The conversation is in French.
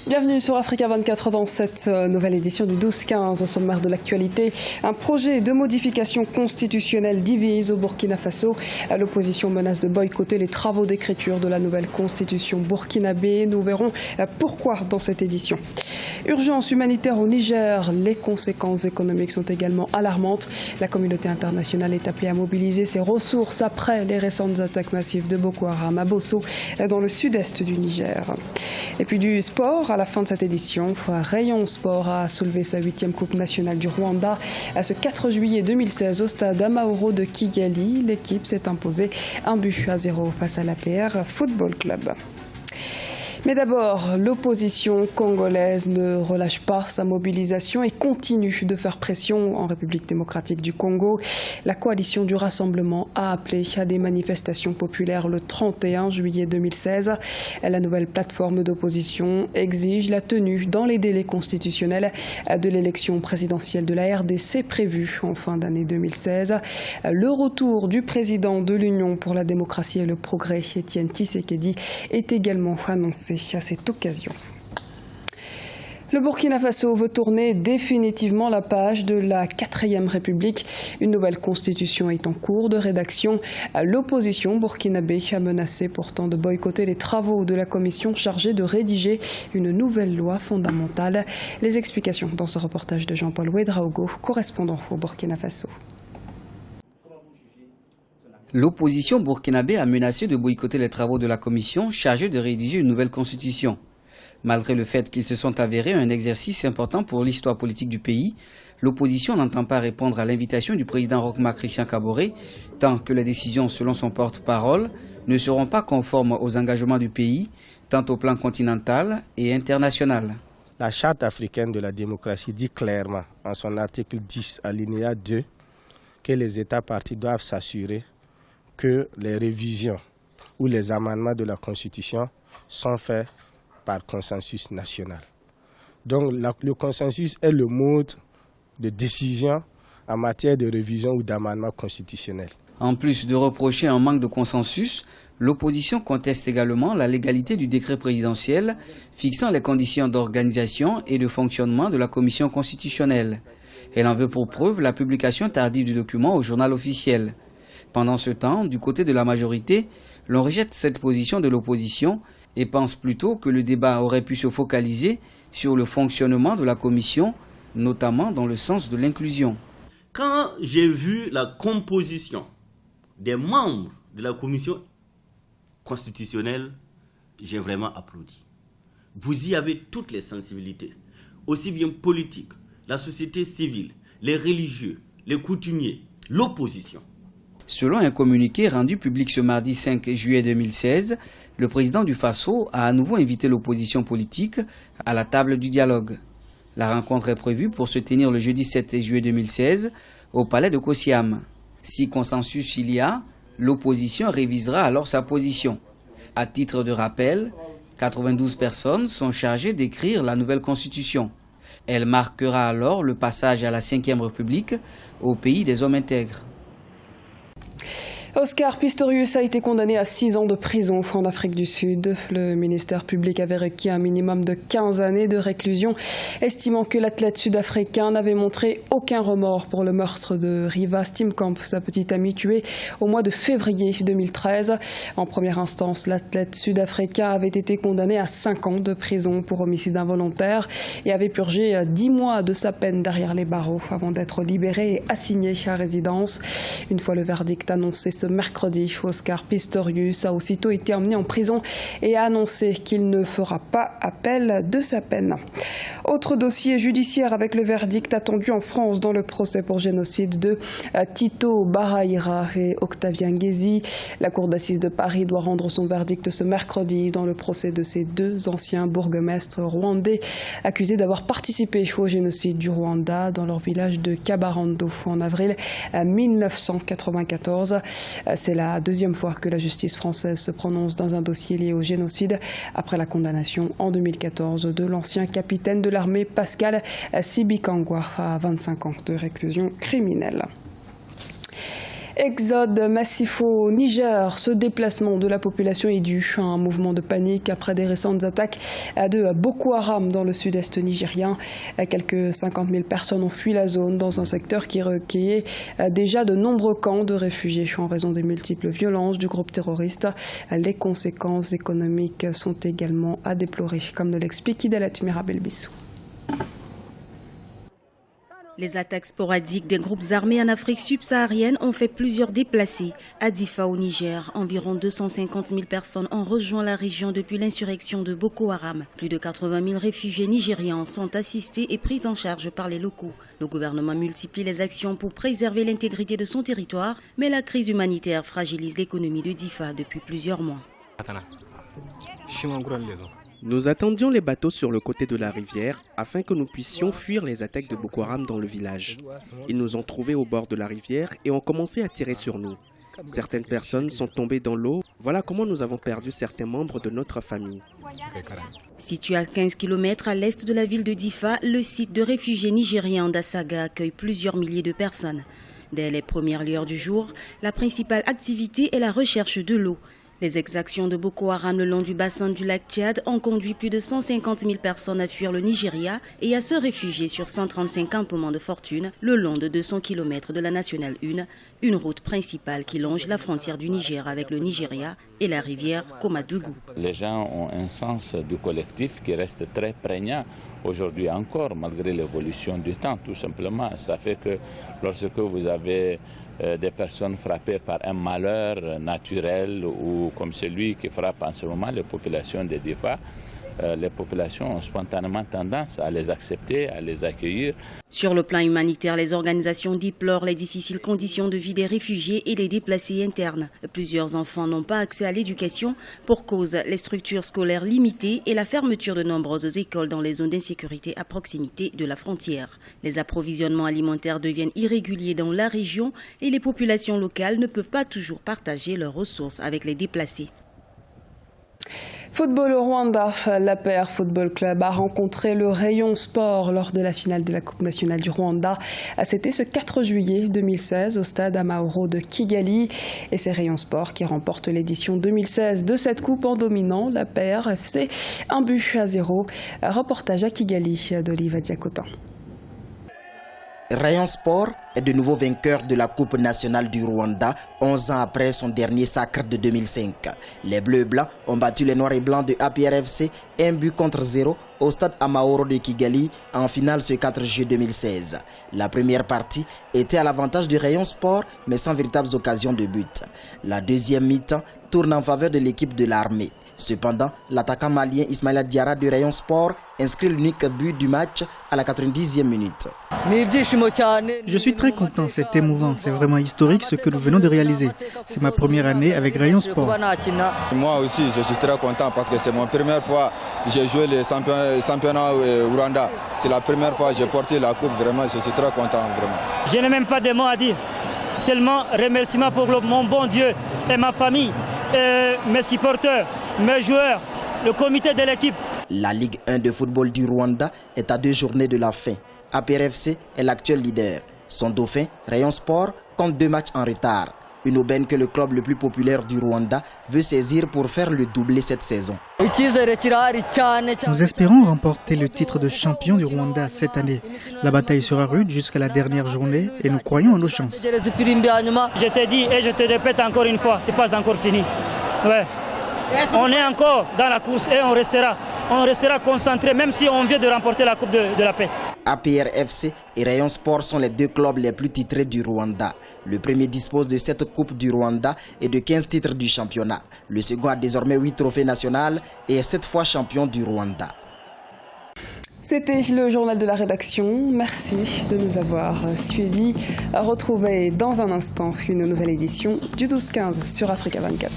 Bienvenue sur Africa 24 dans cette nouvelle édition du 12-15. Au sommaire de l'actualité, un projet de modification constitutionnelle divise au Burkina Faso. L'opposition menace de boycotter les travaux d'écriture de la nouvelle constitution burkinabé. Nous verrons pourquoi dans cette édition. Urgence humanitaire au Niger. Les conséquences économiques sont également alarmantes. La communauté internationale est appelée à mobiliser ses ressources après les récentes attaques massives de Boko Haram à Bosso, dans le sud-est du Niger. Et puis du sport, à la fin de cette édition, Rayon Sport a soulevé sa 8e Coupe nationale du Rwanda. À ce 4 juillet 2016 au stade Amahoro de Kigali, l'équipe s'est imposée 1-0 face à l'APR Football Club. Mais d'abord, l'opposition congolaise ne relâche pas sa mobilisation et continue de faire pression en République démocratique du Congo. La coalition du Rassemblement a appelé à des manifestations populaires le 31 juillet 2016. La nouvelle plateforme d'opposition exige la tenue dans les délais constitutionnels de l'élection présidentielle de la RDC prévue en fin d'année 2016. Le retour du président de l'Union pour la démocratie et le progrès, Étienne Tshisekedi, est également annoncé à cette occasion. Le Burkina Faso veut tourner définitivement la page de la 4e République. Une nouvelle constitution est en cours de rédaction. L'opposition burkinabé a menacé pourtant de boycotter les travaux de la commission chargée de rédiger une nouvelle loi fondamentale. Les explications dans ce reportage de Jean-Paul Ouedraogo, correspondant au Burkina Faso. L'opposition burkinabé a menacé de boycotter les travaux de la commission chargée de rédiger une nouvelle constitution. Malgré le fait qu'ils se sont avérés un exercice important pour l'histoire politique du pays, l'opposition n'entend pas répondre à l'invitation du président Roch-Marc Christian Kaboré, tant que les décisions, selon son porte-parole, ne seront pas conformes aux engagements du pays, tant au plan continental et international. La Charte africaine de la démocratie dit clairement, en son article 10, alinéa 2, que les États partis doivent s'assurer que les révisions ou les amendements de la Constitution sont faits par consensus national. Donc le consensus est le mode de décision en matière de révision ou d'amendement constitutionnel. En plus de reprocher un manque de consensus, l'opposition conteste également la légalité du décret présidentiel fixant les conditions d'organisation et de fonctionnement de la commission constitutionnelle. Elle en veut pour preuve la publication tardive du document au journal officiel. Pendant ce temps, du côté de la majorité, l'on rejette cette position de l'opposition et pense plutôt que le débat aurait pu se focaliser sur le fonctionnement de la commission, notamment dans le sens de l'inclusion. Quand j'ai vu la composition des membres de la commission constitutionnelle, j'ai vraiment applaudi. Vous y avez toutes les sensibilités, aussi bien politiques, la société civile, les religieux, les coutumiers, l'opposition. Selon un communiqué rendu public ce mardi 5 juillet 2016, le président du Faso a à nouveau invité l'opposition politique à la table du dialogue. La rencontre est prévue pour se tenir le jeudi 7 juillet 2016 au palais de Kosiam. Si consensus il y a, l'opposition révisera alors sa position. À titre de rappel, 92 personnes sont chargées d'écrire la nouvelle constitution. Elle marquera alors le passage à la 5e République au pays des hommes intègres. Oscar Pistorius a été condamné à 6 ans de prison en Afrique du Sud. Le ministère public avait requis un minimum de 15 années de réclusion, estimant que l'athlète sud-africain n'avait montré aucun remords pour le meurtre de Riva Steenkamp, sa petite amie tuée au mois de février 2013. En première instance, l'athlète sud-africain avait été condamné à 5 ans de prison pour homicide involontaire et avait purgé 10 mois de sa peine derrière les barreaux avant d'être libéré et assigné à résidence. Une fois le verdict annoncé ce mercredi, Oscar Pistorius a aussitôt été emmené en prison et a annoncé qu'il ne fera pas appel de sa peine. Autre dossier judiciaire avec le verdict attendu en France dans le procès pour génocide de Tito Barahira et Octavien Guézi. La cour d'assises de Paris doit rendre son verdict ce mercredi dans le procès de ces 2 anciens bourgmestres rwandais accusés d'avoir participé au génocide du Rwanda dans leur village de Kabarando en avril 1994. C'est la 2e fois que la justice française se prononce dans un dossier lié au génocide après la condamnation en 2014 de l'ancien capitaine de l'armée Pascal Sibikangwa à 25 ans de réclusion criminelle. Exode massif au Niger. Ce déplacement de la population est dû à un mouvement de panique après des récentes attaques de Boko Haram dans le sud-est nigérien. Quelques 50 000 personnes ont fui la zone dans un secteur qui recueillait déjà de nombreux camps de réfugiés en raison des multiples violences du groupe terroriste. Les conséquences économiques sont également à déplorer, comme nous l'explique Idalat Mirabel-Bissou. Les attaques sporadiques des groupes armés en Afrique subsaharienne ont fait plusieurs déplacés. À Difa au Niger, environ 250 000 personnes ont rejoint la région depuis l'insurrection de Boko Haram. Plus de 80 000 réfugiés nigérians sont assistés et pris en charge par les locaux. Le gouvernement multiplie les actions pour préserver l'intégrité de son territoire, mais la crise humanitaire fragilise l'économie de Difa depuis plusieurs mois. Nous attendions les bateaux sur le côté de la rivière afin que nous puissions fuir les attaques de Boko Haram dans le village. Ils nous ont trouvés au bord de la rivière et ont commencé à tirer sur nous. Certaines personnes sont tombées dans l'eau. Voilà comment nous avons perdu certains membres de notre famille. Situé à 15 km à l'est de la ville de Difa, le site de réfugiés nigériens d'Assaga accueille plusieurs milliers de personnes. Dès les premières lueurs du jour, la principale activité est la recherche de l'eau. Les exactions de Boko Haram le long du bassin du lac Tchad ont conduit plus de 150 000 personnes à fuir le Nigeria et à se réfugier sur 135 campements de fortune le long de 200 km de la Nationale 1, une route principale qui longe la frontière du Niger avec le Nigeria et la rivière Komadougou. Les gens ont un sens du collectif qui reste très prégnant aujourd'hui encore, malgré l'évolution du temps, tout simplement. Ça fait que lorsque vous avez des personnes frappées par un malheur naturel ou comme celui qui frappe en ce moment les populations de Difa, les populations ont spontanément tendance à les accepter, à les accueillir. Sur le plan humanitaire, les organisations déplorent les difficiles conditions de vie des réfugiés et les déplacés internes. Plusieurs enfants n'ont pas accès à l'éducation pour cause les structures scolaires limitées et la fermeture de nombreuses écoles dans les zones d'insécurité à proximité de la frontière. Les approvisionnements alimentaires deviennent irréguliers dans la région et les populations locales ne peuvent pas toujours partager leurs ressources avec les déplacés. Football au Rwanda, l'APR Football Club a rencontré le Rayon Sport lors de la finale de la Coupe nationale du Rwanda. C'était ce 4 juillet 2016 au stade Amahoro de Kigali. Et c'est Rayon Sport qui remporte l'édition 2016 de cette coupe en dominant l'APR FC 1-0. Reportage à Kigali d'Oliva Diakotan. Rayon Sport est de nouveau vainqueur de la Coupe nationale du Rwanda 11 ans après son dernier sacre de 2005. Les Bleus et Blancs ont battu les Noirs et Blancs de APRFC 1-0 au stade Amahoro de Kigali en finale ce 4 juillet 2016. La première partie était à l'avantage du Rayon Sport mais sans véritables occasions de but. La deuxième mi-temps tourne en faveur de l'équipe de l'armée. Cependant, l'attaquant malien Ismaïla Diarra du Rayon Sport inscrit l'unique but du match à la 90e minute. Je suis très content, c'est émouvant, c'est vraiment historique ce que nous venons de réaliser. C'est ma première année avec Rayon Sport. Moi aussi, je suis très content parce que c'est ma première fois que j'ai joué le championnat Rwanda. C'est la première fois que j'ai porté la coupe, vraiment, je suis très content. Vraiment. Je n'ai même pas de mots à dire, seulement remerciement pour mon bon Dieu et ma famille, et mes supporters, mes joueurs, le comité de l'équipe. La Ligue 1 de football du Rwanda est à 2 journées de la fin. APRFC est l'actuel leader. Son dauphin, Rayon Sport, compte 2 matchs en retard. Une aubaine que le club le plus populaire du Rwanda veut saisir pour faire le doublé cette saison. Nous espérons remporter le titre de champion du Rwanda cette année. La bataille sera rude jusqu'à la dernière journée et nous croyons en nos chances. Je te dis et je te répète encore une fois, c'est pas encore fini. Ouais. On est encore dans la course et on restera concentré même si on vient de remporter la Coupe de la paix. APRFC et Rayon Sport sont les 2 clubs les plus titrés du Rwanda. Le premier dispose de 7 Coupes du Rwanda et de 15 titres du championnat. Le second a désormais 8 trophées nationaux et est 7 fois champion du Rwanda. C'était le journal de la rédaction. Merci de nous avoir suivis. Retrouvez dans un instant une nouvelle édition du 12-15 sur Africa 24.